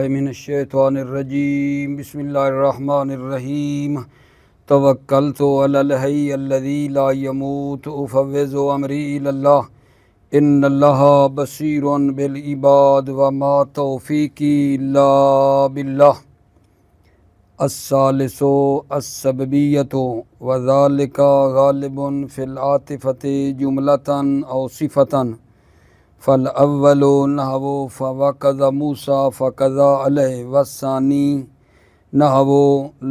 باللہ من الشیطان الرجیم بسم اللہ الرحمن الرحیم توکلت علی الحی الذی لا یموت افوض امری الی اللہ ان اللہ بصیر بالعباد وما توفیقی الا باللہ الثالث السببیۃ وذالک غالب فی العاطفۃ جملۃ او صفۃ فالاول نحو فوقظ موسیٰ فقضا علیہ والثانی نحو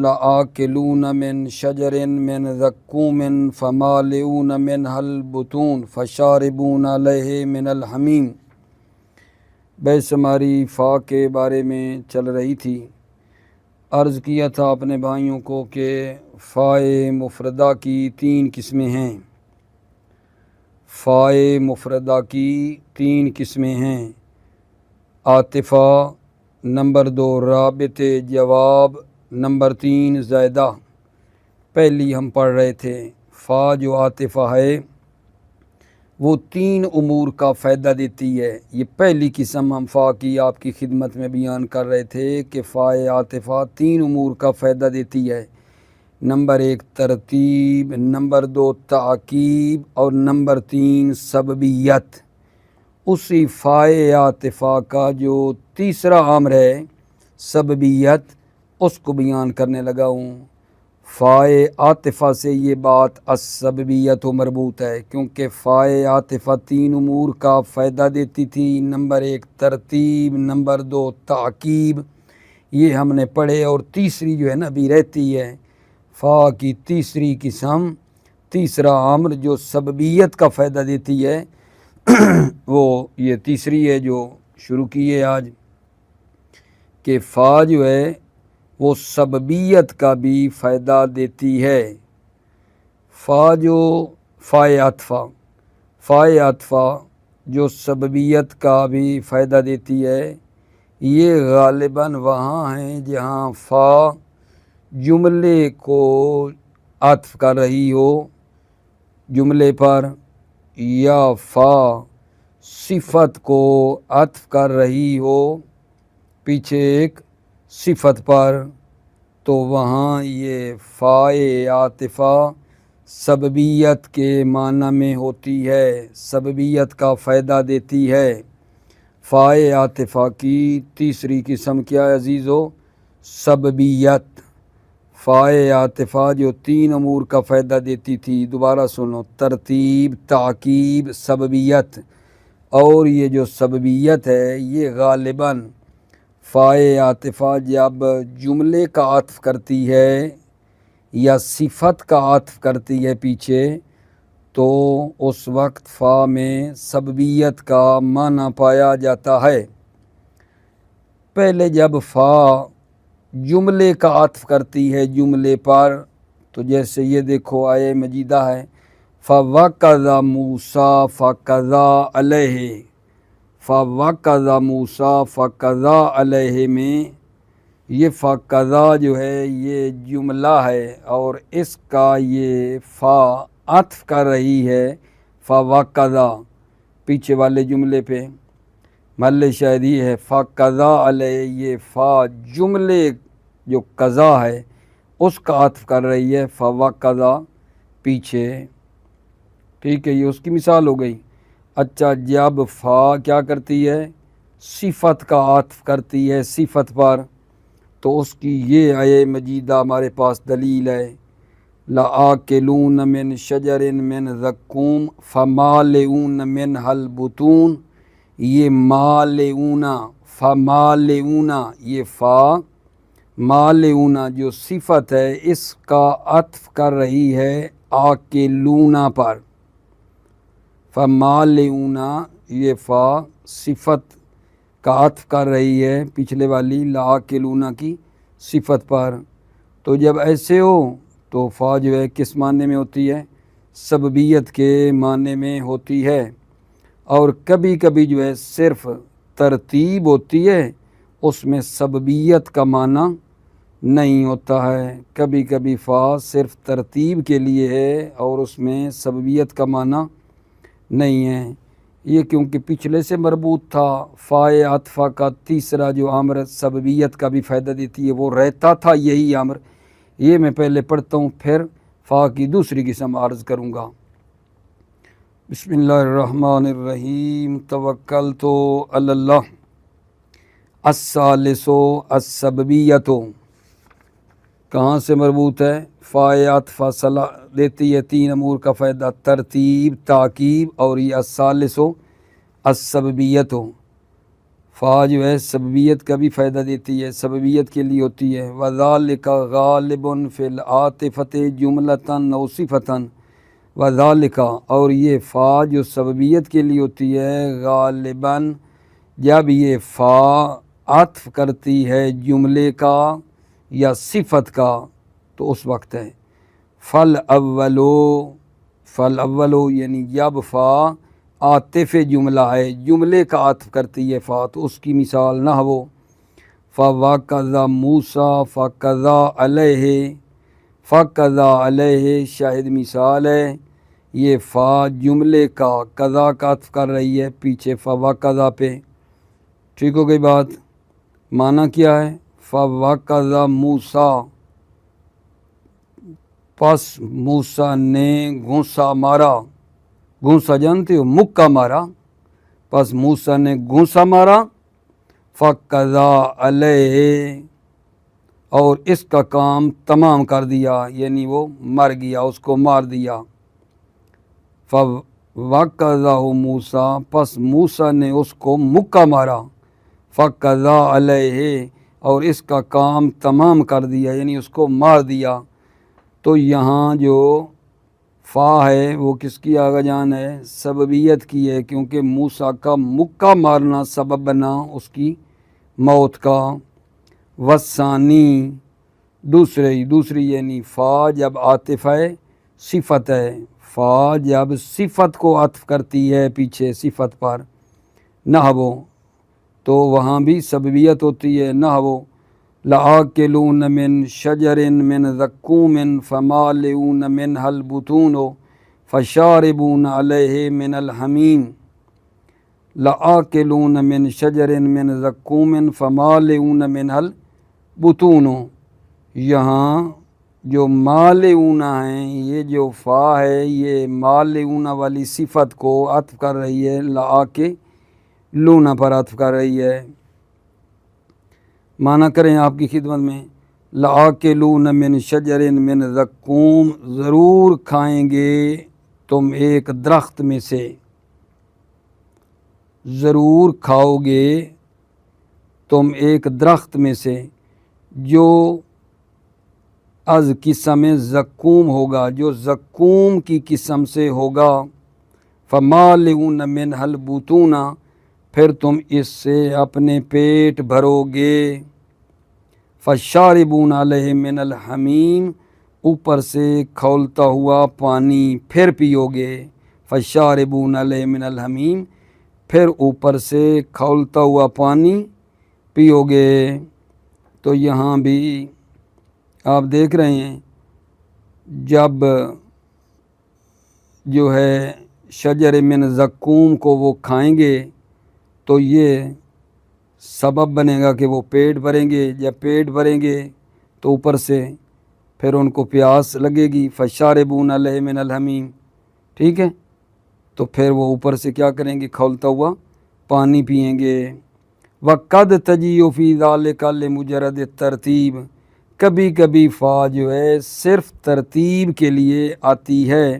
لآکلون من شجر من زقوم فمالئون منها البطون فشاربون علیہ من الحمیم۔ بحث ہماری فا کے بارے میں چل رہی تھی۔ عرض کیا تھا اپنے بھائیوں کو کہ فائے مفردہ کی 3 قسمیں ہیں۔ فائے مفردہ کی 3 قسمیں ہیں: عاطفہ، نمبر 2 رابط جواب، نمبر 3 زائدہ۔ پہلی ہم پڑھ رہے تھے۔ فا جو عاطفہ ہے وہ 3 امور کا فائدہ دیتی ہے۔ یہ پہلی قسم ہم فا کی آپ کی خدمت میں بیان کر رہے تھے کہ فائے عاطفہ 3 امور کا فائدہ دیتی ہے۔ نمبر 1 ترتیب، نمبر 2 تعقیب اور نمبر 3 سببیت۔ اسی فائے عاطفہ کا جو تیسرا امر ہے سببیت، اس کو بیان کرنے لگا ہوں۔ فائے عاطفہ سے یہ بات السببیت مربوط ہے، کیونکہ فائے عاطفہ 3 امور کا فائدہ دیتی تھی۔ نمبر 1 ترتیب، نمبر 2 تعقیب، یہ ہم نے پڑھے، اور تیسری جو ہے نا ابھی رہتی ہے۔ فا کی تیسری قسم، تیسرا امر جو سببیت کا فائدہ دیتی ہے، وہ یہ تیسری ہے جو شروع کی ہے آج، کہ فا جو ہے وہ سببیت کا بھی فائدہ دیتی ہے۔ فا جو فائے عطفہ جو سببیت کا بھی فائدہ دیتی ہے، یہ غالباً وہاں ہیں جہاں فا جملے کو عطف کر رہی ہو جملے پر، یا فا صفت کو عطف کر رہی ہو پیچھے ایک صفت پر، تو وہاں یہ فائے عاطفہ سببیت کے معنی میں ہوتی ہے، سببیت کا فائدہ دیتی ہے۔ فائے عاطفہ کی تیسری قسم کیا ہے عزیزو؟ سببیت۔ فائے عاطفہ جو 3 امور کا فائدہ دیتی تھی، دوبارہ سنو، ترتیب، تعقیب، سببیت۔ اور یہ جو سببیت ہے یہ غالباً فائے عاطفہ جب جملے کا عطف کرتی ہے یا صفت کا عطف کرتی ہے پیچھے، تو اس وقت فا میں سببیت کا معنی پایا جاتا ہے۔ پہلے جب فا جملے کا عطف کرتی ہے جملے پر، تو جیسے یہ دیکھو آیہ مجیدہ ہے، فَوَقَظَ مُوسَىٰ فَقَضَىٰ عَلَيْهِ۔ فَوَقَظَ مُوسَىٰ فَقَضَىٰ عَلَيْهِ میں یہ فَقَضَىٰ جو ہے یہ جملہ ہے، اور اس کا یہ فا عطف کر رہی ہے فَوَقَظَ پیچھے والے جملے پہ۔ محل شاہد یہ ہے فَقَضَىٰ عَلَيْهِ، یہ فا جملے جو قضا ہے اس کا عطف کر رہی ہے فَوَقَظَ پیچھے۔ ٹھیک ہے، یہ اس کی مثال ہو گئی۔ اچھا، جب فا کیا کرتی ہے؟ صفت کا عطف کرتی ہے صفت پر، تو اس کی یہ آیہ مجیدہ ہمارے پاس دلیل ہے، لَآکِلُونَ مِن شَجَرٍ مِّن زَقُّومٍ فَمَالِئُونَ مِنْهَا الْبُطُونَ۔ یہ مالئون، فَمَالِئُونَ، یہ فا مالئون جو صفت ہے اس کا عطف کر رہی ہے آکلون پر۔ فَمَالِئُونَ یہ فا صفت کا عطف کر رہی ہے پچھلے والی لَآکِلُونَ کی صفت پر۔ تو جب ایسے ہو تو فا جو ہے کس معنی میں ہوتی ہے؟ سببیت کے معنی میں ہوتی ہے۔ اور کبھی کبھی جو ہے صرف ترتیب ہوتی ہے، اس میں سببیت کا معنی نہیں ہوتا ہے۔ کبھی کبھی فا صرف ترتیب کے لیے ہے اور اس میں سببیت کا معنی نہیں ہے۔ یہ کیونکہ پچھلے سے مربوط تھا، فائے عطفہ کا تیسرا جو امر سببیت کا بھی فائدہ دیتی ہے وہ رہتا تھا یہی امر۔ یہ میں پہلے پڑھتا ہوں پھر فا کی دوسری قسم عرض کروں گا۔ بسم اللہ الرحمن الرحیم، توکلت علی اللہ۔ الثالث السببیت، کہاں سے مربوط ہے؟ فائے عطفہ صلاح دیتی ہے تین امور کا فائدہ، ترتیب، تاکیب، اور یہ الثالث السببیت، فا جو ہے سببیت کا بھی فائدہ دیتی ہے، سببیت کے لیے ہوتی ہے۔ وذالک غالب فی العاطفۃ جملۃ او صفۃ، وذالک، اور یہ فا جو سببیت کے لیے ہوتی ہے غالباً جب یہ فا عطف کرتی ہے جملے کا یا صفت کا تو اس وقت ہے۔ فل اولو یعنی جب فا عاطف جملہ ہے، جملے کا عطف کرتی ہے فا، تو اس کی مثال نحو فوقذا موسیٰ فقضا علیہ، فقضا علیہ شاہد مثال ہے، یہ فا جملے کا قضا کا عطف کر رہی ہے پیچھے فوقذا پہ۔ ٹھیک ہو گئی بات؟ معنی کیا ہے؟ فوقذا موسیٰ، پس موسیٰ نے گھونسا مارا، گھونسا جانتے ہو مکہ مارا، پس موسیٰ نے گھونسا مارا، فقضا علیہ، اور اس کا کام تمام کر دیا، یعنی وہ مر گیا، اس کو مار دیا۔ فوقذہ موسیٰ، پس موسیٰ نے اس کو مکہ مارا، فقضا علیہ، اور اس کا کام تمام کر دیا، یعنی اس کو مار دیا۔ تو یہاں جو فا ہے وہ کس کی آگا جان ہے؟ سببیت کی ہے، کیونکہ موسیٰ کا مکہ مارنا سبب بنا اس کی موت کا۔ وثانی، دوسری یعنی فا جب عاطفہ صفت ہے، فا جب صفت کو عطف کرتی ہے پیچھے صفت پر، نحو، تو وہاں بھی سببیت ہوتی ہے۔ نحو لآکلون من شجر من زقوم فمالئون منها البطون فشاربون علیہ من الحمیم، لآکلون من شجر من زقوم فمالئون منها البطون، یہاں جو مالئون ہیں، یہ جو فا ہے یہ مالئون والی صفت کو عطف کر رہی ہے، لآکلون پر عطف کر رہی ہے۔ معنی کریں آپ کی خدمت میں، لآکلون من شجر من زقوم، ضرور کھائیں گے تم ایک درخت میں سے، ضرور کھاؤ گے تم ایک درخت میں سے جو از قسم زقوم ہوگا، جو زقوم کی قسم سے ہوگا۔ فمالئون منها البطون، پھر تم اس سے اپنے پیٹ بھرو گے۔ فشاربون علیہ من الحمیم، اوپر سے کھولتا ہوا پانی پھر پیو گے۔ فشاربون علیہ من الحمیم، پھر اوپر سے کھولتا ہوا پانی پیو گے۔ تو یہاں بھی آپ دیکھ رہے ہیں جب جو ہے شجر من زقوم کو وہ کھائیں گے تو یہ سبب بنے گا کہ وہ پیٹ بھریں گے، جب پیٹ بھریں گے تو اوپر سے پھر ان کو پیاس لگے گی، فشاربون علیہ من الحمیم، ٹھیک ہے، تو پھر وہ اوپر سے کیا کریں گے؟ کھولتا ہوا پانی پئیں گے۔ وَقَدْ تَجِیُّ فِی ذَلِکَ لِمُجَرَّدِ التَّرْتِیب، کبھی کبھی فا جو ہے صرف ترتیب کے لیے آتی ہے۔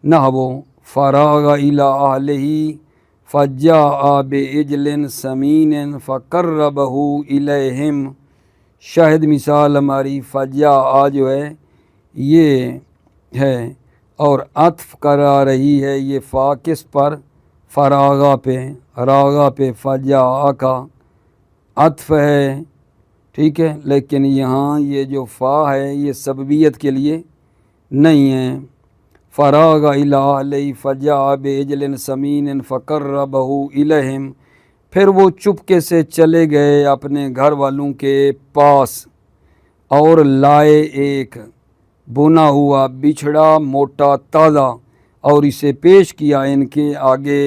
نحو فراغ الی اہلہ فجاء بعجل سمین فقربہ الیہم، شاہد مثال ہماری فجاء جو ہے یہ ہے اور عطف کرا رہی ہے یہ فا کس پر؟ فراغا پہ، راغا پہ فجاء کا عطف ہے، ٹھیک ہے، لیکن یہاں یہ جو فا ہے یہ سببیت کے لیے نہیں ہے۔ فراغ الی اہلہ فجاء بعجل سمین فقربہ الیہم، پھر وہ چپکے سے چلے گئے اپنے گھر والوں کے پاس اور لائے ایک بنا ہوا بچھڑا موٹا تازہ اور اسے پیش کیا ان کے آگے۔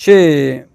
6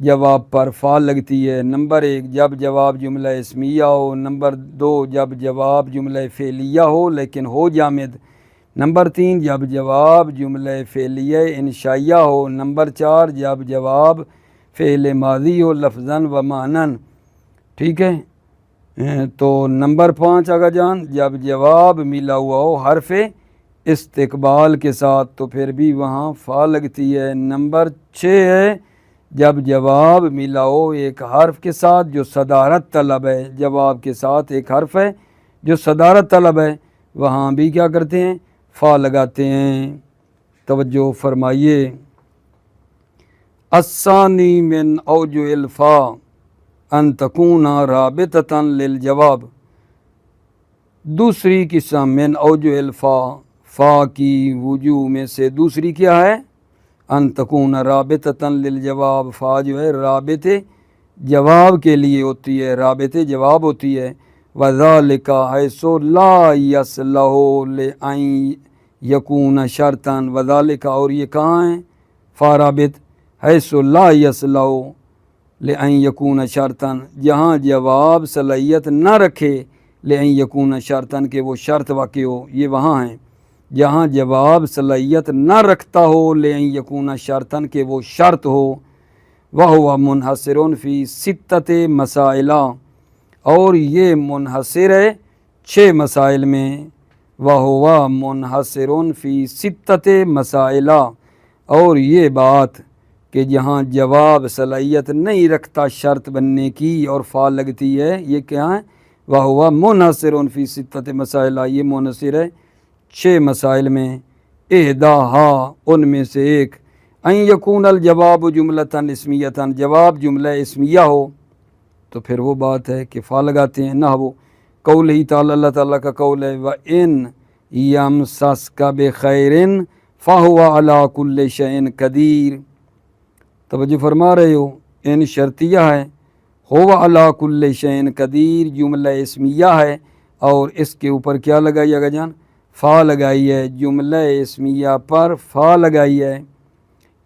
جواب پر فا لگتی ہے۔ نمبر 1 جب جواب جملہ اسمیہ ہو۔ نمبر 2 جب جواب جملہ فعلیہ ہو لیکن ہو جامد۔ نمبر 3 جب جواب جملہ فعلیہ انشائیہ ہو۔ نمبر 4 جب جواب فعل ماضی ہو لفظاً و معناً، ٹھیک ہے۔ تو نمبر 5 آگا جان جب جواب ملا ہوا ہو حرف استقبال کے ساتھ تو پھر بھی وہاں فا لگتی ہے۔ نمبر 6 ہے جب جواب ملا ہو ایک حرف کے ساتھ جو صدارت طلب ہے، جواب کے ساتھ ایک حرف ہے جو صدارت طلب ہے، وہاں بھی کیا کرتے ہیں؟ فا لگاتے ہیں۔ توجہ فرمائیے۔ الثانی من اوجہ الفا ان تکون رابطۃ للجواب، دوسری قسم من اوجہ الفا، فا کی وجوہ میں سے دوسری کیا ہے؟ ان تکون رابطۃ للجواب، فا جو ہے رابط جواب کے لیے ہوتی ہے، رابط جواب ہوتی ہے۔ وذالک حیث لا یصلح لأن یکون شرطا، وذالک اور یہ کہاں ہیں؟ فا رابط حیث لا یصلح لأن یکون شرطا، جہاں جواب صلاحیت نہ رکھے لأن یکون شرطا کہ وہ شرط واقع ہو، یہ وہاں ہیں جہاں جواب صلاحیت نہ رکھتا ہو لأن یکون شرطا کہ وہ شرط ہو۔ وہو منحصر فی ستۃ مسائل، اور یہ منحصر ہے 6 مسائل میں۔ وہو منحصر فی ستۃ مسائل، اور یہ بات کہ جہاں جواب صلاحیت نہیں رکھتا شرط بننے کی اور فا لگتی ہے، یہ کیا ہے؟ وہو منحصر فی ستۃ مسائل، یہ منحصر ہے 6 مسائل میں۔ احداہا ان میں سے ایک، ان یکون الجواب جملۃ اسمیۃ، جواب جملہ اسمیہ ہو تو پھر وہ بات ہے کہ فا لگاتے ہیں۔ نحو قول ہی تعالی، اللہ تعالیٰ کا قول ہے وَإِن یمسسک بخیر فہو علی کل شیء قدیر، توجہ فرما رہے ہو؟ ان شرطیہ ہے، ہو علی کل شیء قدیر جملہ اسمیہ ہے اور اس کے اوپر کیا لگائی ہے جان؟ فا لگائی ہے، جملہ اسمیہ پر فا لگائی ہے۔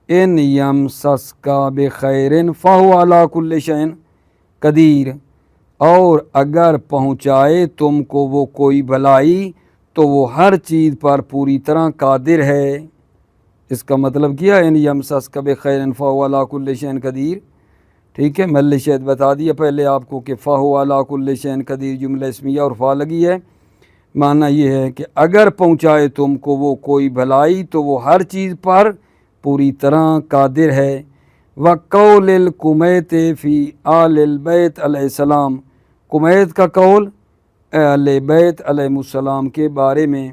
ان یمسسک بخیر فہو علی کل شیء قدیر، اور اگر پہنچائے تم کو وہ کوئی بھلائی تو وہ ہر چیز پر پوری طرح قادر ہے۔ اس کا مطلب کیا ہے؟ ان یمسسک بخیر فہو علی کل شیء قدیر، ٹھیک ہے۔ محل شاہد بتا دیا پہلے آپ کو کہ فہو علی کل شیء قدیر جملہ اسمیہ اور فا لگی ہے۔ معنی یہ ہے کہ اگر پہنچائے تم کو وہ کوئی بھلائی تو وہ ہر چیز پر پوری طرح قادر ہے۔ وقول الکمیت فی آل البیت علیہ السلام، کمیت کا قول اہل بیت علیہ السلام کے بارے میں،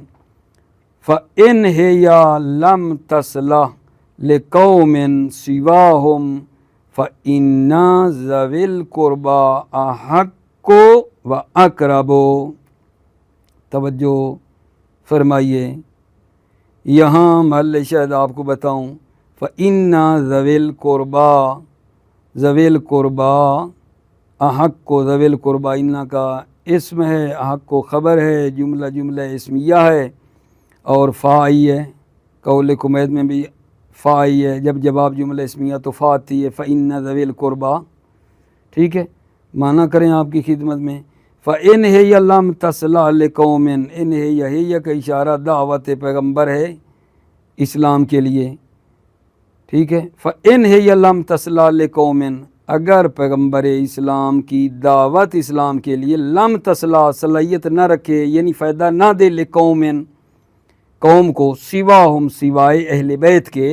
فَإِنْ هِيَ لَمْ تَصْلَحْ لِقَوْمٍ سِوَاهُمْ فَإِنَّ ذَوِي الْقُرْبَى أَحَقُّ وَأَقْرَبُ، توجہ فرمائیے۔ یہاں محل شاہد آپ کو بتاؤں، فَإِنَّ ذَوِي الْقُرْبَى، ذَوِي الْقُرْبَى أَحَقُّ، ذَوِي الْقُرْبَى انَّ کا اسم ہے، احق و خبر ہے، جملہ اسمیہ ہے اور فا آئی ہے۔ قول کمیت میں بھی فا آئی ہے، جب جواب جملہ اسمیہ تو فا آتی ہے۔ فَإِنَّ ذَوِي الْقُرْبَى، ٹھیک ہے، معنی کریں آپ کی خدمت میں۔ فَإِنْ هِيَ لَمْ تَصْلَحْ لِقَوْمٍ، ان ہی کا اشارہ دعوت پیغمبر ہے اسلام کے لیے، ٹھیک ہے۔ فَإِنْ هِيَ لَمْ تَصْلَحْ لِقَوْمٍ، اگر پیغمبر اسلام کی دعوت اسلام کے لیے لم تصلح صلاحیت نہ رکھے یعنی فائدہ نہ دے لقومن قوم کو، سواہم سوائے اہل بیت کے،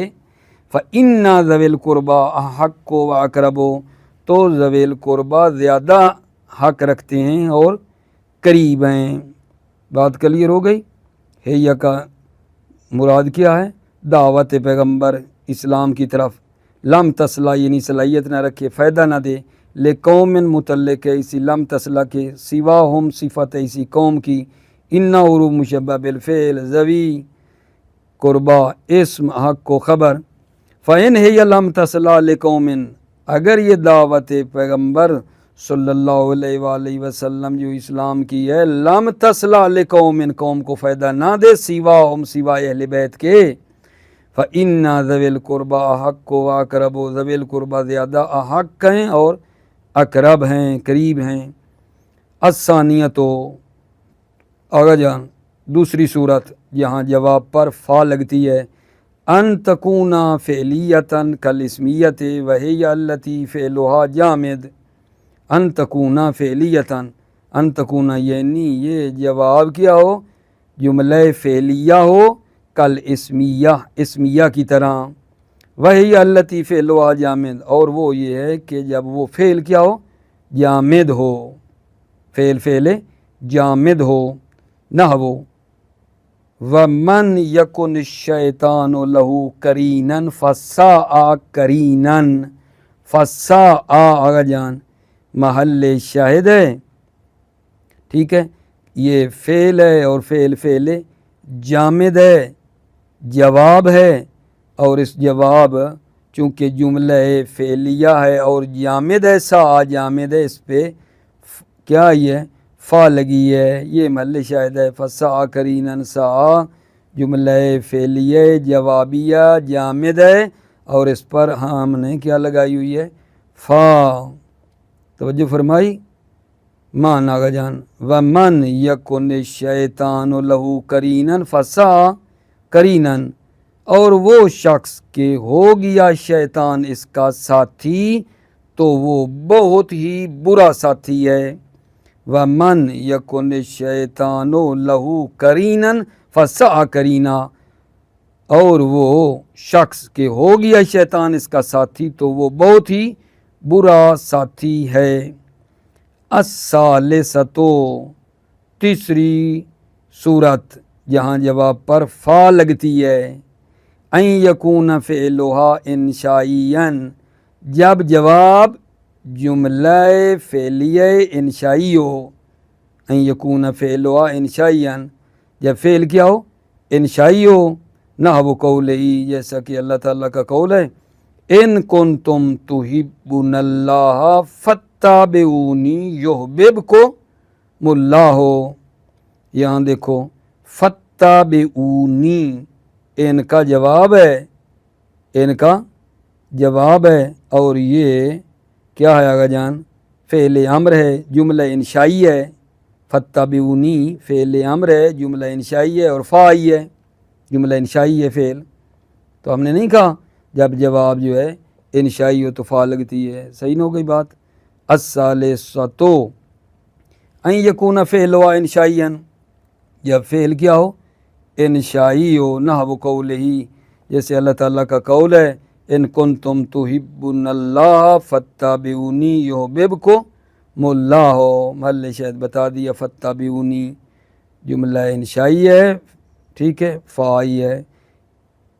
فَإِنَّ ذَوِي الْقُرْبَى أَحَقُّ وَأَقْرَبُ، تو ذوی القربہ زیادہ حق رکھتے ہیں اور قریب ہیں۔ بات کلیئر ہو گئی؟ ہے کا مراد کیا ہے؟ دعوت پیغمبر اسلام کی طرف، لم تصلح یعنی صلاحیت نہ رکھے، فائدہ نہ دے، لقوم متعلق ہے اسی لم تصلح کے، سواہم صفت ہے اسی قوم کی، انہ عروب مشبہ بالفعل، ذوی قربہ اسم حق و خبر۔ فَإِنْ هِيَ لَمْ تَصْلَحْ لِقَوْمٍ، اگر یہ دعوت پیغمبر صلی اللہ علیہ وآلہ وسلم جو اسلام کی ہے، لم تصلح لقوم، قوم کو فائدہ نہ دے، سواہم سوائے اہل بیت کے، فَإِنَّا ذَوِي الْقُرْبَى أَحَقُّ وَأَقْرَبُ، ذوی القربہ زیادہ احق ہیں اور اقرب ہیں، قریب ہیں۔ الثانیۃ، آگا جان دوسری صورت یہاں جواب پر فا لگتی ہے، ان تکون فعلیتاً کالاسمیۃ وہی التی فعلھا جامد، ان تکون فعلیتاً، ان تکون یعنی یہ جواب کیا ہو، جملہ فعلیہ ہو، کالاسمیہ، اسمیہ کی طرح، وہی التی فعلھا جامد، اور وہ یہ ہے کہ جب وہ فعل کیا ہو، جامد ہو، فعل جامد ہو، نحو وَمَنْ يَكُنِ الشَّيْطَانُ لَهُ قَرِينًا فَسَاءَ قَرِينًا، فَسَاءَ آگا جان محل شاہد ہے، ٹھیک ہے، یہ فعل ہے اور فعل جامد ہے، جواب ہے، اور اس جواب چونکہ جملہ فعلیہ ہے اور جامد ہے، سا جامد ہے، اس پہ کیا یہ فا لگی ہے، یہ محل شاہد ہے، فسا قریناً، سا جملہ فعلیہ جوابیہ جامد ہے اور اس پر ہم نے کیا لگائی ہوئی ہے، فا، توجہ فرمائی، مان آگا جان وَمَنْ يَكُنِ الشَّيْطَانُ لَهُ قَرِينًا فَسَاءَ قَرِينًا، اور وہ شخص کہ ہو گیا شیطان اس کا ساتھی تو وہ بہت ہی برا ساتھی ہے، وَمَنْ يَكُنِ الشَّيْطَانُ لَهُ قَرِينًا فَسَاءَ قَرِينًا، اور وہ شخص کہ ہو گیا شیطان اس کا ساتھی تو وہ بہت ہی برا ساتھی ہے۔ الثالثۃ، تیسری صورت جہاں جواب پر فا لگتی ہے، ان یکون فعلھا انشائیاً، جب جواب جملہ فعلیہ انشائی ہو، ان یکون فعلھا انشائیاً، جب فعل کیا ہو، انشائی ہو، نحو قولہ، جیسا کہ اللہ تعالیٰ کا قول ہے، ان کنتم تحبون اللہ فاتبعونی یحببکم اللہ، یہاں دیکھو فاتبعونی ان کا جواب ہے، ان کا جواب ہے، اور یہ کیا ہے آگا جان، فعل امر ہے، جملہ انشائی ہے، فاتبعونی فعل امر ہے، جملہ انشائی ہے، اور فا آئی ہے، جملہ انشائی ہے فعل، تو ہم نے نہیں کہا جب جواب جو ہے انشائی ہو تو فا لگتی ہے، صحیح نہ ہو گئی بات۔ الثالثۃ، ان یکون فعلھا انشائیاً، جب فعل کیا ہو، انشائی ہو، نحو قولہ، جیسے اللہ تعالیٰ کا قول ہے، ان کنتم تحبون اللہ فاتبعونی یحببکم اللہ، محل شاہد بتا دیا، فاتبعونی جملہ انشائی ہے، ٹھیک ہے، فا آئی ہے،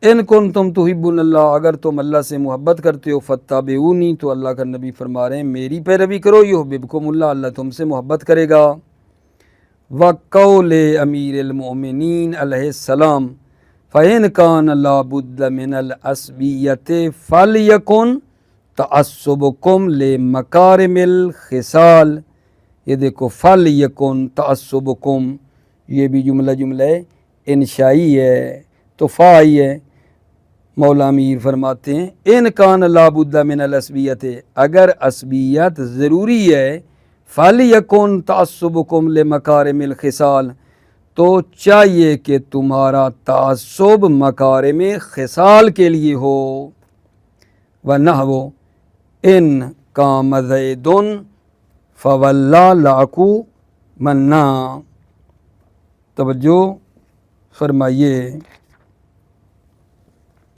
ان کنتم تحبون اللہ، اگر تم اللہ سے محبت کرتے ہو، فاتبعونی تو اللہ کا نبی فرما رہے ہیں میری پیروی کرو، یحببکم اللہ، اللہ تم سے محبت کرے گا۔ وقول امیر المؤمنین علیہ السلام، فَإِنْ كَانَ لَا بُدَّ مِنَ الْعَصْبِيَّةِ فَلْيَكُنْ تَعَصُّبُكُمْ لِمَكَارِمِ الْخِصَالِ، یہ دیکھو فَلْيَكُنْ تَعَصُّبُكُمْ، یہ بھی جملہ انشائی ہے تو فا آئی ہے۔ مولا امیر فرماتے ہیں ان کان لا بد من العصبیت، اگر عصبیت ضروری ہے، فَلْيَكُنْ تَعَصُّبُكُمْ لِمَكَارِمِ الْخِصَالِ، تو چاہیے کہ تمہارا تعصب مکارم خصال کے لیے ہو، وَنَحْوُ ان قام زید فولی لَعْقُ منا، توجہ فرمائیے،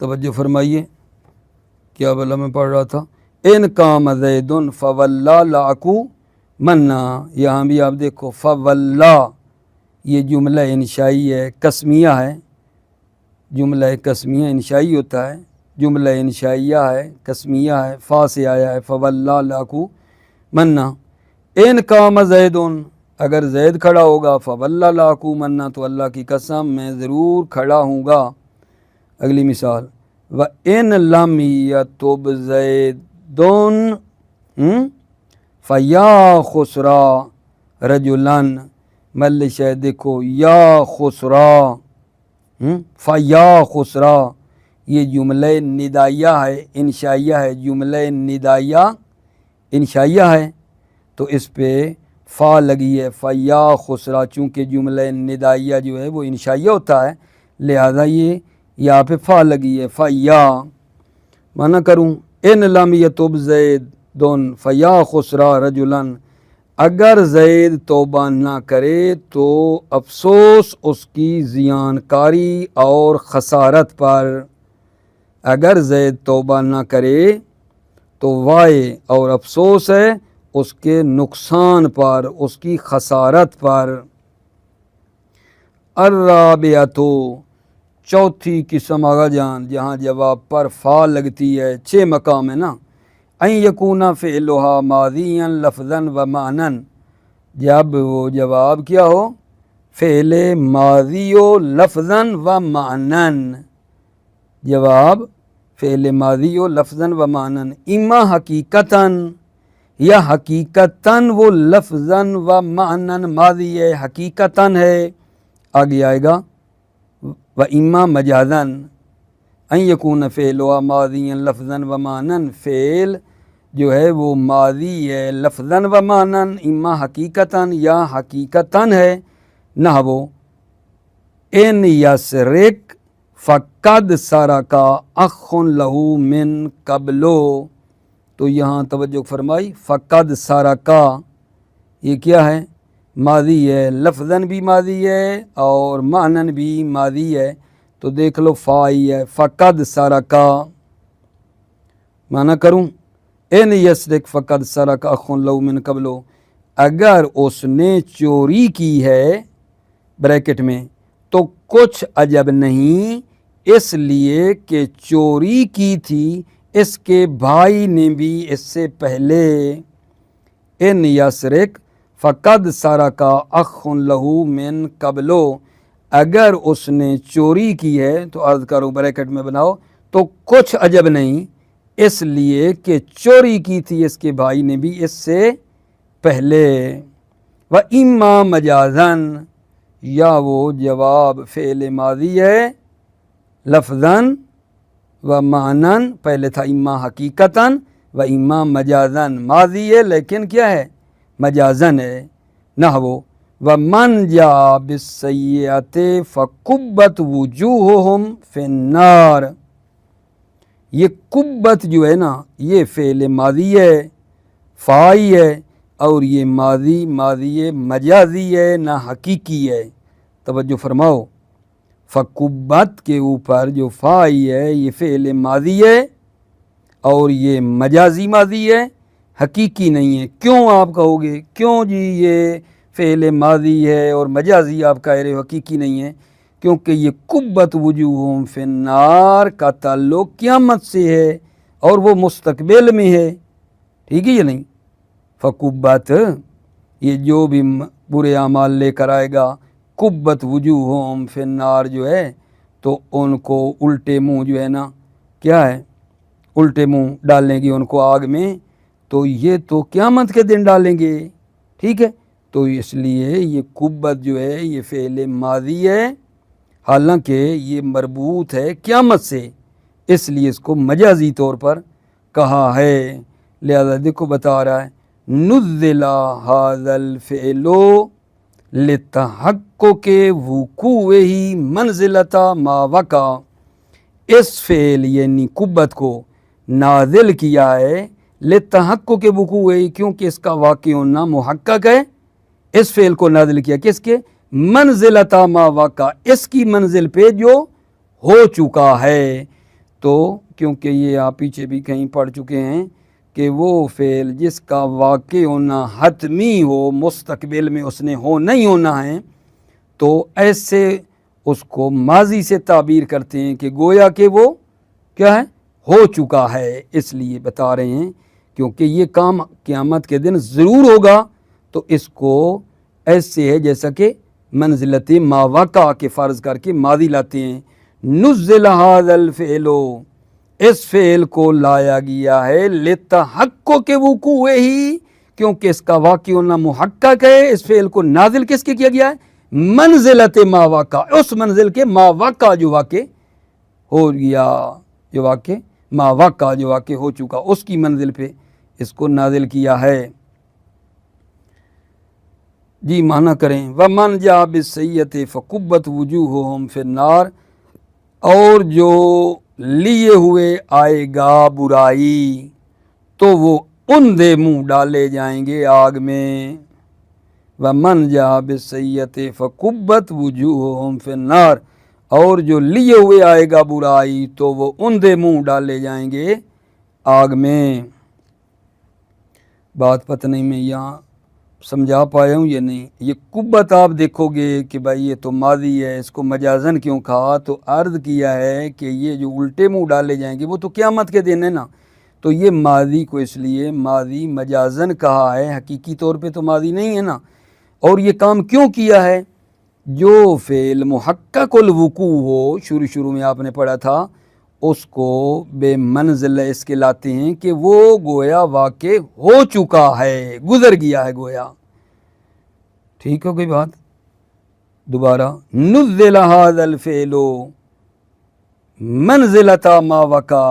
توجہ فرمائیے، کیا بلا میں پڑھ رہا تھا، ان قام زید فولی لَعْقُ منا، یہاں بھی آپ دیکھو فولی، یہ جملہ انشائی ہے، قسمیہ ہے، جملہ قسمیہ انشائی ہوتا ہے، جملہ انشائیہ ہے، قسمیہ ہے، فا سے آیا ہے، فولی لَعْقُ منا، ان قام زید، اگر زید کھڑا ہوگا، فولی لَعْقُ منا تو اللہ کی قسم میں ضرور کھڑا ہوں گا۔ اگلی مثال، وَإِن لَمْ يَتُبْ زَيْدٌ فَيَا خُسْرَا رَجُلًا، مل شاید دیکھو یا خسرا، فَيَا خسرا، یہ جملہ ندائیہ ہے، انشائیہ ہے، جملہ ندائیہ انشائیہ ہے، تو اس پہ فا لگی ہے، فیا خسرا، چونکہ جملہ ندائیہ جو ہے وہ انشائیہ ہوتا ہے، لہذا یہ یہاں پہ فا لگی ہے، فیا مانا کروں ان لم یتب زیدن فیا خسرا رجلن، اگر زید توبہ نہ کرے تو افسوس اس کی زیان کاری اور خسارت پر، اگر زید توبہ نہ کرے تو وائے اور افسوس ہے اس کے نقصان پر، اس کی خسارت پر۔ الرابعۃ، چوتھی قسم آغا جان جہاں جواب پر فا لگتی ہے، 6 مقام ہے نا، ان یکون فعلھا ماضیا لفظا و معنی، جب وہ جواب کیا ہو فعل ماضی و لفظا و معنی، جواب فعل ماضی و لفظا و معنی، اما حقیقتاً، یا حقیقتاً وہ لفظاً و معنی ماضی ہے، حقیقتاً ہے، آگے آئے گا و اما مجازاً، ان یکون فعلھا ماضیا لفظا و معنی، فعل جو ہے وہ ماضی ہے لفظاً و معنی، اما حقیقتاً یا حقیقتاً ہے، نحو ان یسرق فقد سرقا اخ لہ من قبلو، تو یہاں توجہ فرمائی، فقد سرقا یہ کیا ہے، ماضی ہے، لفظاً بھی ماضی ہے اور معنن بھی ماضی ہے، تو دیکھ لو فائی ہے، فقد سرقا، معنی کروں ان یسرق فقد سرق اخ لہ من قبلو، اگر اس نے چوری کی ہے بریکٹ میں تو کچھ عجب نہیں، اس لیے کہ چوری کی تھی اس کے بھائی نے بھی اس سے پہلے، ان یسرق فقد سرق اخ لہ من قبلو، اگر اس نے چوری کی ہے تو عرض کرو بریکٹ میں بناؤ، تو کچھ عجب نہیں، اس لیے کہ چوری کی تھی اس کے بھائی نے بھی اس سے پہلے، و اما مجازاً، یا وہ جواب فعل ماضی ہے لفظاً و معنن، پہلے تھا اما حقیقتاً و اما مجازاً، ماضی ہے لیکن کیا ہے مجازاً ہے، نحو ومن جاء بالسیئۃ فکبت وجوہہم فی النار، یہ کبت جو ہے نا یہ فعل ماضی ہے، فائی ہے، اور یہ ماضی مجازی ہے نہ حقیقی ہے، توجہ فرماؤ، فکبت کے اوپر جو فائی ہے یہ فعل ماضی ہے اور یہ مجازی ماضی ہے، حقیقی نہیں ہے۔ کیوں آپ کہو گے کیوں جی یہ فعل ماضی ہے اور مجازی آپ کہہ رہے ہو حقیقی نہیں ہے؟ کیونکہ یہ کبت وجوہہم فی النار کا تعلق قیامت سے ہے اور وہ مستقبل میں ہے، ٹھیک ہے یا نہیں؟ فکبت یہ جو بھی برے اعمال لے کر آئے گا، کبت وجوہہم فی النار جو ہے تو ان کو الٹے منہ جو ہے نا کیا ہے، الٹے منہ ڈالیں گے ان کو آگ میں، تو یہ تو قیامت کے دن ڈالیں گے، ٹھیک ہے؟ تو اس لیے یہ کبت جو ہے یہ فعل ماضی ہے، حالانکہ یہ مربوط ہے قیامت سے، اس لیے اس کو مجازی طور پر کہا ہے، لہذا دیکھو بتا رہا ہے نزل ھذا الفعل لتحقق وقوعہ منزلۃ ما وقع، اس فعل یعنی کبت کو نازل کیا ہے لتحقق وقوعہ، کیونکہ اس کا واقع ہونا محقق ہے، اس فعل کو نازل کیا کس کے، منزلۃ ما وقع، اس کی منزل پہ جو ہو چکا ہے، تو کیونکہ یہ آپ پیچھے بھی کہیں پڑھ چکے ہیں کہ وہ فعل جس کا واقع ہونا حتمی ہو، مستقبل میں اس نے ہو نہیں ہونا ہے، تو ایسے اس کو ماضی سے تعبیر کرتے ہیں کہ گویا کہ وہ کیا ہے ہو چکا ہے، اس لیے بتا رہے ہیں کیونکہ یہ کام قیامت کے دن ضرور ہوگا، تو اس کو ایسے ہے جیسا کہ منزلت ما وقع کے فرض کر کے ماضی لاتے ہیں۔ نزل ھذا الفعل، اس فعل کو لایا گیا ہے لتحقق وقوعہ، کیونکہ اس کا واقع ہونا محقق ہے، اس فعل کو نازل کس کے کیا گیا ہے، منزلت ما وقع، اس منزل کے ما وقع جو واقع ہو گیا جو واقع ما واقع جو واقع ہو چکا اس کی منزل پہ اس کو نازل کیا ہے۔ جی معنی کریں وَمَنْ جَاءَ بِالسَّيِّئَةِ فَكُبَّتْ وُجُوهُهُمْ فِي النَّارِ، اور جو لیے ہوئے آئے گا برائی تو وہ اندھے منہ ڈالے جائیں گے آگ میں۔ وَمَنْ جَاءَ بِالسَّيِّئَةِ فَكُبَّتْ وُجُوهُهُمْ فِي النَّارِ، اور جو لیے ہوئے آئے گا برائی تو وہ اندھے منہ ڈالے جائیں گے آگ میں۔ بات پتہ نہیں میں یہاں سمجھا پایا ہوں یا نہیں۔ یہ قبت آپ دیکھو گے کہ بھائی یہ تو ماضی ہے، اس کو مجازن کیوں کہا؟ تو عرض کیا ہے کہ یہ جو الٹے منہ ڈالے جائیں گے وہ تو قیامت کے دن ہے نا، تو یہ ماضی کو اس لیے ماضی مجازن کہا ہے، حقیقی طور پہ تو ماضی نہیں ہے نا۔ اور یہ کام کیوں کیا ہے؟ جو فعل محقق الوقوع ہو، شروع میں آپ نے پڑھا تھا، اس کو بے منزل اس کے لاتے ہیں کہ وہ گویا واقع ہو چکا ہے، گزر گیا ہے گویا۔ ٹھیک ہو گئی بات؟ دوبارہ نزل ھذا الفعل منزلۃ ما وقع،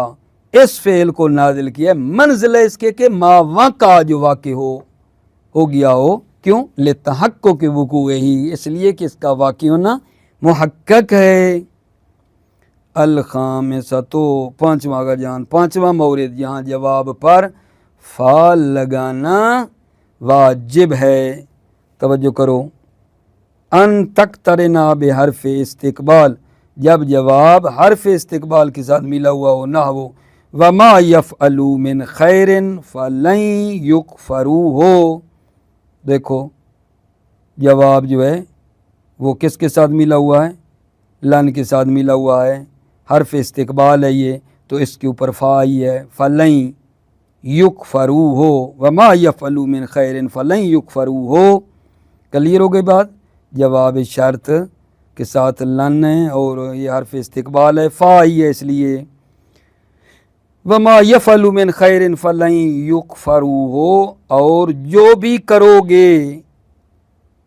اس فعل کو نازل کیا منزلہ اس کے کہ ما وقع جو واقع ہو گیا ہو۔ کیوں؟ لتحقق وقوع ہی، اس لیے کہ اس کا واقع ہونا محقق ہے۔ الخامسۃ، پانچواں کا جان، پانچواں مورد یہاں جواب پر فا لگانا واجب ہے۔ توجہ کرو، ان تقترنا بحرف استقبال، جب جواب حرف استقبال کے ساتھ ملا ہوا ہو، نحو وما یفعلوا من خیر فلن یکفروہ۔ دیکھو جواب جو ہے وہ کس کے ساتھ ملا ہوا ہے؟ لن کے ساتھ ملا ہوا ہے، حرف استقبال ہے یہ، تو اس کے اوپر فا آئی ہے، فلن یکفروہ، وما یفعلوا من خیر فلن یکفروہ۔ کلیئر ہو گئی بات؟ جواب شرط کے ساتھ لن ہے اور یہ حرف استقبال ہے، فا آئی ہے، اس لیے وما یفعلوا من خیر فلن یکفروہ، اور جو بھی کرو گے،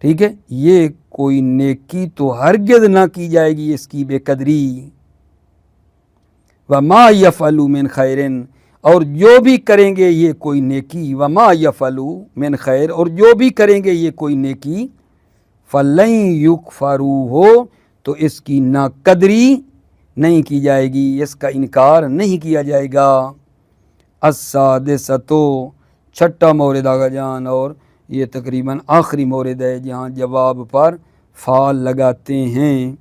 ٹھیک ہے، یہ کوئی نیکی تو ہرگز نہ کی جائے گی اس کی بے قدری۔ وما یفعلوا من خیر، اور جو بھی کریں گے یہ کوئی نیکی، وما یفعلوا من خیر، اور جو بھی کریں گے یہ کوئی نیکی، فلن یکفروہ، تو اس کی ناقدری نہیں کی جائے گی، اس کا انکار نہیں کیا جائے گا۔ السادسۃ، چھٹا مورد آگا جان، اور یہ تقریباً آخری مورد ہے جہاں جواب پر فا لگاتے ہیں۔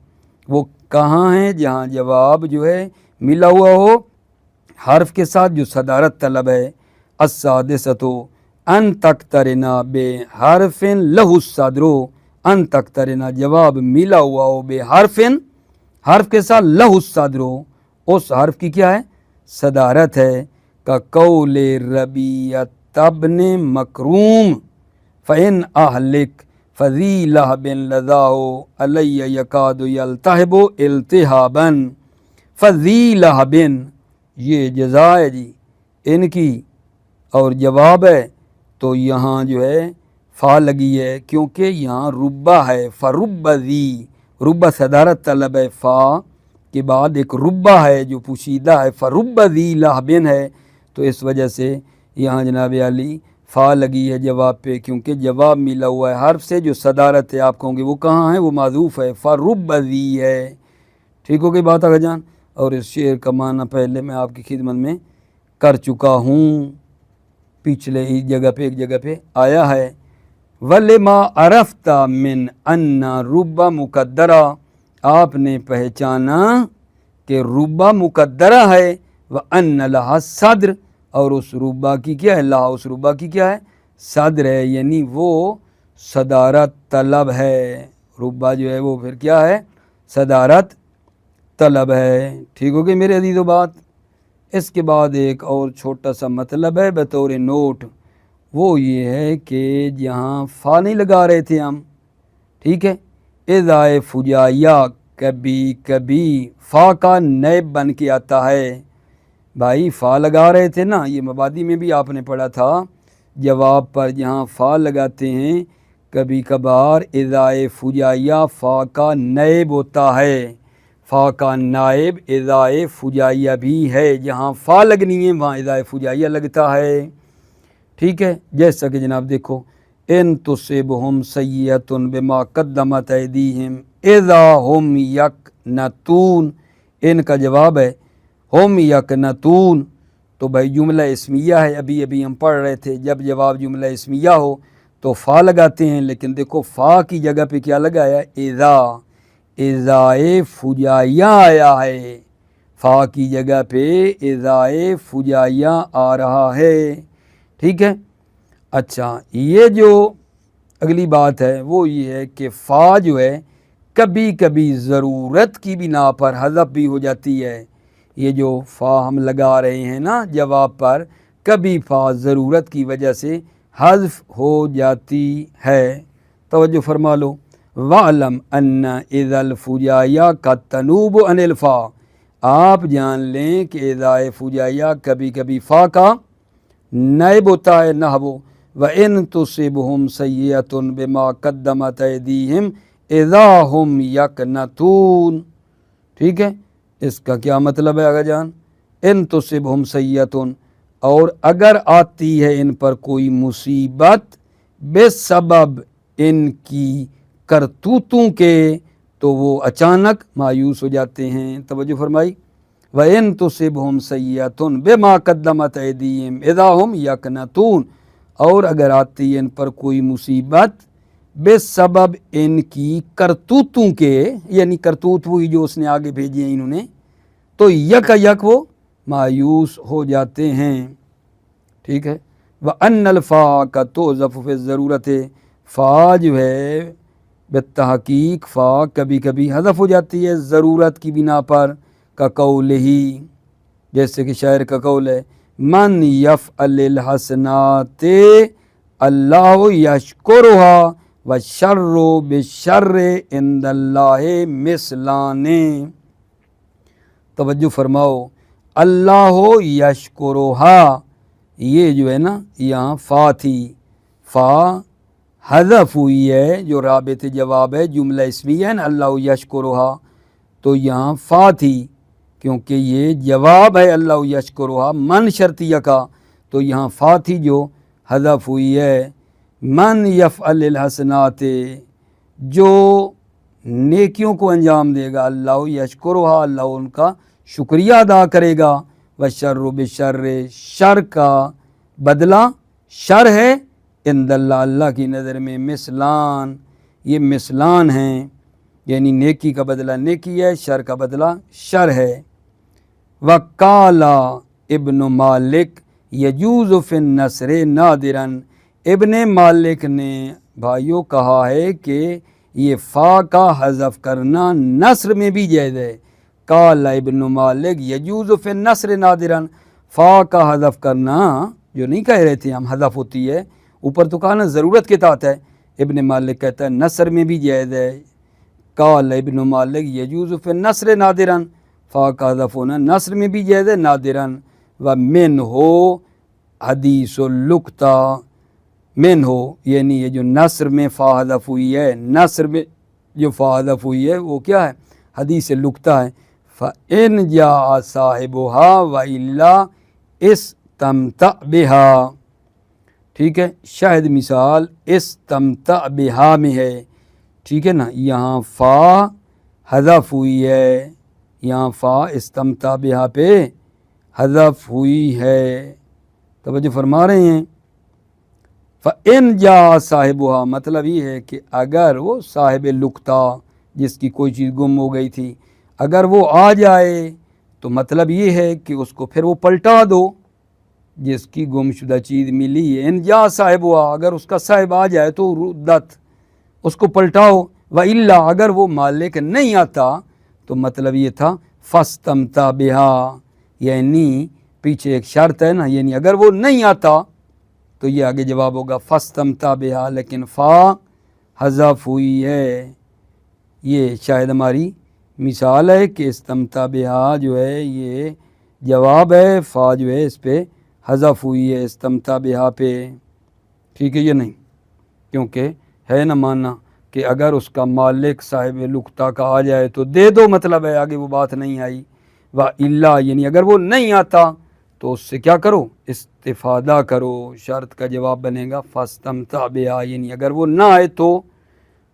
وہ کہاں ہیں؟ جہاں جواب جو ہے ملا ہوا ہو حرف کے ساتھ جو صدارت طلب ہے۔ السادسۃ ان تقترنا بحرف لہ الصدر، ان تقترنا جواب ملا ہوا ہو بحرف، حرف کے ساتھ لہ الصدر، اس حرف کی کیا ہے؟ صدارت ہے۔ کا قول ربیعۃ بن مکروم فإن أهلك فذی لہب لذاہ علی یکاد یلتہب التہابا، فذی لہب یہ جزا ہے جی ان کی، اور جواب ہے تو یہاں جو ہے فا لگی ہے کیونکہ یہاں ربا ہے، فرب ذی، ربا صدارت طلب ہے، فا کے بعد ایک ربا ہے جو پوشیدہ ہے، فرب ذی لہب ہے، تو اس وجہ سے یہاں جناب علی فا لگی ہے جواب پہ، کیونکہ جواب ملا ہوا ہے حرف سے جو صدارت ہے، آپ کہوں گے وہ کہاں ہے؟ وہ معذوف ہے، فرب ذی ہے۔ ٹھیک ہو گئی بات آگا جان؟ اور اس شعر کا معنی پہلے میں آپ کی خدمت میں کر چکا ہوں، پچھلے ہی جگہ پہ ایک جگہ پہ آیا ہے۔ وَلِمَا عَرَفْتَ مِنْ أَنَّ رُبَّ مُقَدَّرَةً، آپ نے پہچانا کہ ربا مقدرہ ہے، وَأَنَّ لَهَا الصَّدْرَ، اور اس ربا کی کیا ہے؟ لا، اس ربا کی کیا ہے؟ صدر ہے، یعنی وہ صدارت طلب ہے، ربا جو ہے وہ پھر کیا ہے؟ صدارت طلب ہے۔ ٹھیک ہو گئی میرے عزیزو بات؟ اس کے بعد ایک اور چھوٹا سا مطلب ہے بطور نوٹ، وہ یہ ہے کہ جہاں فا نہیں لگا رہے تھے ہم، ٹھیک ہے، اضائے فجائیہ کبھی کبھی فا کا نیب بن کے آتا ہے۔ بھائی فا لگا رہے تھے نا، یہ مبادی میں بھی آپ نے پڑھا تھا، جواب پر جہاں فا لگاتے ہیں کبھی کبھار اضائے فجائیہ فا کا نیب ہوتا ہے، فا کا نائب اضائے فجائیہ بھی ہے، جہاں فا لگنی ہے وہاں اضائے فجائیہ لگتا ہے، ٹھیک ہے۔ جیسا کہ جناب دیکھو ان تصبہم سیئۃ بما قدمت ایدیہم اذا ہم یقنطون، ان کا جواب ہے ہم یقنطون، تو بھائی جملہ اسمیہ ہے، ابھی ہم پڑھ رہے تھے جب جواب جملہ اسمیہ ہو تو فا لگاتے ہیں، لیکن دیکھو فا کی جگہ پہ کیا لگایا ہے؟ اضائے فجائیہ آیا ہے، فا کی جگہ پہ اضائے فجائیہ آ رہا ہے، ٹھیک ہے۔ اچھا یہ جو اگلی بات ہے وہ یہ ہے کہ فا جو ہے کبھی کبھی ضرورت کی بنا پر حذف بھی ہو جاتی ہے، یہ جو فا ہم لگا رہے ہیں نا جواب پر، کبھی فا ضرورت کی وجہ سے حذف ہو جاتی ہے، توجہ فرما لو۔ وَعْلَمْ أَنَّ إِذَا الْفُجَائِيَ قَدْ تَنُوبُ عَنِ الْفَا، آپ جان لیں کہ اضائے فجائیہ کبھی کبھی فا کا نائب ہوتا ہے، نحو وَإِن تُصِبْهُمْ سَيِّئَةٌ بِمَا قَدَّمَتْ أَيْدِيهِمْ إِذَا هُمْ يَقْنَطُونَ، ٹھیک ہے۔ اس کا کیا مطلب ہے آگا جان؟ ان تصبہم سیئۃ، اور اگر آتی ہے ان پر کوئی مصیبت بے سبب ان کی کرتوتوں کے، تو وہ اچانک مایوس ہو جاتے ہیں، توجہ فرمائی۔ وَإِن تُصِبْهُمْ سَيِّئَةٌ بِمَا قَدَّمَتْ أَيْدِيهِمْ إِذَا هُمْ يَقْنَطُونَ، اور اگر آتی ہے ان پر کوئی مصیبت بے سبب ان کی کرتوتوں کے، یعنی کرتوت وہی جو اس نے آگے بھیجے ہیں انہوں نے، تو یک وہ مایوس ہو جاتے ہیں، ٹھیک ہے۔ وَأَنَّ الْفَاءَ قَدْ تُحْذَفُ فِي الضَّرُورَةِ، فا جو ہے بالتحقیق فا کبھی کبھی حذف ہو جاتی ہے ضرورت کی بنا پر، کا قول ہی، جیسے کہ شاعر کا قول ہے من یفعل الحسنات اللہ یشکرھا والشر بالشر عند اللہ مثلان، توجہ فرماؤ، اللہ یشکرھا، یہ جو ہے نا یہاں فا تھی، فا حذف ہوئی ہے جو رابط جواب ہے، جملہ اسمیہ ہے نا اللہ یشکرھا، تو یہاں فا تھی کیونکہ یہ جواب ہے اللہ یشکرھا من شرطیہ کا، تو یہاں فا تھی جو حذف ہوئی ہے۔ من یفعل الحسنات، جو نیکیوں کو انجام دے گا، اللہ یشکرھا، اللہ ان کا شکریہ ادا کرے گا، والشر بالشر، شر کا بدلہ شر ہے، عند اللہ، اللہ کی نظر میں، مثلان، یہ مثلان ہیں، یعنی نیکی کا بدلہ نیکی ہے، شر کا بدلہ شر ہے۔ وَقَالَ ابن مالک یجوز فی النثر نادرا، ابن مالک نے بھائیوں کہا ہے کہ یہ فا کا حذف کرنا نثر میں بھی جائز ہے۔ قال ابن مالک یجوز فی النثر نادرا، فا کا حذف کرنا جو نہیں کہہ رہے تھے ہم حذف ہوتی ہے، اوپر تو کہا نا ضرورت کے تحت ہے، ابن مالک کہتا ہے نثر میں بھی جائز ہے۔ قال ابن مالک یجوز فی النثر نادرا، فا کا حذف ہونا نثر میں بھی جائز ہے نادرن، ومنہ حدیث اللقطہ، من ہو یعنی یہ جو نثر میں فا حذف ہوئی ہے، نثر میں جو فا حذف ہوئی ہے وہ کیا ہے؟ حدیث لقطہ ہے۔ فَإِنْ جَاءَ صَاحِبُهَا وَإِلَّا اسْتَمْتَعْ بِهَا، ٹھیک ہے، شاہد مثال استمتع بہا میں ہے، ٹھیک ہے نا، یہاں فا حذف ہوئی ہے، یہاں فا استمتع بہا پہ حذف ہوئی ہے، توجہ فرما رہے ہیں۔ فَإِنْ جَاءَ صَاحِبُهَا، مطلب یہ ہے کہ اگر وہ صاحب لقطہ جس کی کوئی چیز گم ہو گئی تھی، اگر وہ آ جائے تو مطلب یہ ہے کہ اس کو پھر وہ پلٹا دو، جس کی گم شدہ چیز ملی ہے، ان جا صاحب ہوا، اگر اس کا صاحب آ جائے تو ردت، اس کو پلٹاؤ، وَإِلَّا، اگر وہ مالک نہیں آتا تو مطلب یہ تھا فَاسْتَمْتَعْ بِهَا، یعنی پیچھے ایک شرط ہے نا، یعنی اگر وہ نہیں آتا تو یہ آگے جواب ہوگا فَاسْتَمْتَعْ بِهَا، لیکن فا حذف ہوئی ہے، یہ شاید ہماری مثال ہے کہ استمتع بہا جو ہے یہ جواب ہے، فا جو ہے اس پہ حذف ہوئی ہے استمتع بہا پہ، ٹھیک ہے یہ نہیں، کیونکہ ہے نا معنی کہ اگر اس کا مالک صاحب لقطہ کا آ جائے تو دے دو، مطلب ہے آگے وہ بات نہیں آئی، وَإِلَّا یعنی اگر وہ نہیں آتا تو اس سے کیا کرو، استفادہ کرو، شرط کا جواب بنے گا فَاسْتَمْتَعْ بِهَا، یعنی اگر وہ نہ آئے تو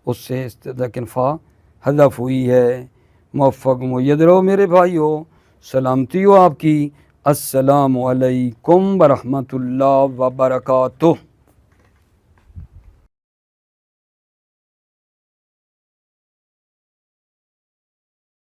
اس سے لیکن فا حذف ہوئی ہے۔ موفق مید رہو میرے بھائیو، سلامتی ہو آپ کی، السلام علیکم ورحمۃ اللہ وبرکاتہ۔